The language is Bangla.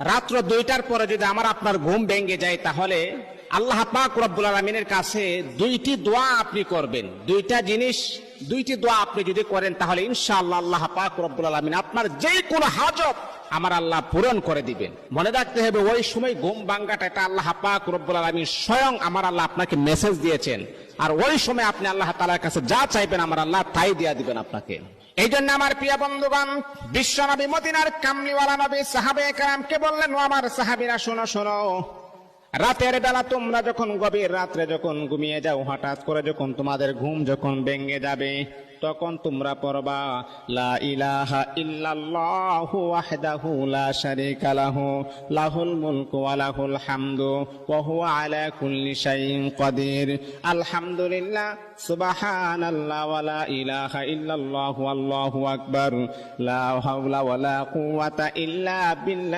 রাত্র 2টার পরে যদি আমার আপনার ঘুম ভেঙে যায়, তাহলে আল্লাহ পাক রব্বুল আলামিনের কাছে দুইটি দোয়া আপনি করবেন। দুইটি দোয়া আপনি যদি করেন, তাহলে ইনশাআল্লাহ আল্লাহ পাক রব্বুল আলামিন আপনার যে কোনো হাজত আমার আল্লাহ পূরণ করে দিবেন। মনে রাখতে হবে, ওই সময় ঘুম ভাঙ্গাটা এটা আল্লাহ পাক রব্বুল আলামিন স্বয়ং আমার আল্লাহ আপনাকে মেসেজ দিয়েছেন। আর ওই সময় আপনি আল্লাহ তাআলার কাছে যা চাইবেন আমার আল্লাহ তাই দিয়ে দিবেন আপনাকে। এই জন্য আমার প্রিয় বন্ধুগণ, বিশ্ব নবী মদিনার কামলিওয়ালা নবী সাহাবায়ে কেরামকে বললেন, ও আমার সাহাবীরা শোনো শোনো, রাতের বেলা তোমরা যখন গভীর রাত্রে যখন ঘুমিয়ে যাও, হঠাৎ করে যখন তোমাদের ঘুম যখন ভেঙে যাবে, তখন তোমরা পড়বা লা ইলাহা ইল্লাল্লাহু ওয়াহদাহু লা শারীকা লাহু লাহুল মুলকু ওয়া লাহুল হামদু ওয়া হুয়া আলা কুল্লি শাইইন কাদির। আলহামদুলিল্লাহ, সুবহানাল্লাহ, ওয়া লা ইলাহা ইল্লাল্লাহু আল্লাহু আকবার, লা হাওলা ওয়া লা কুওয়াতা ইল্লা বিল্লাহ।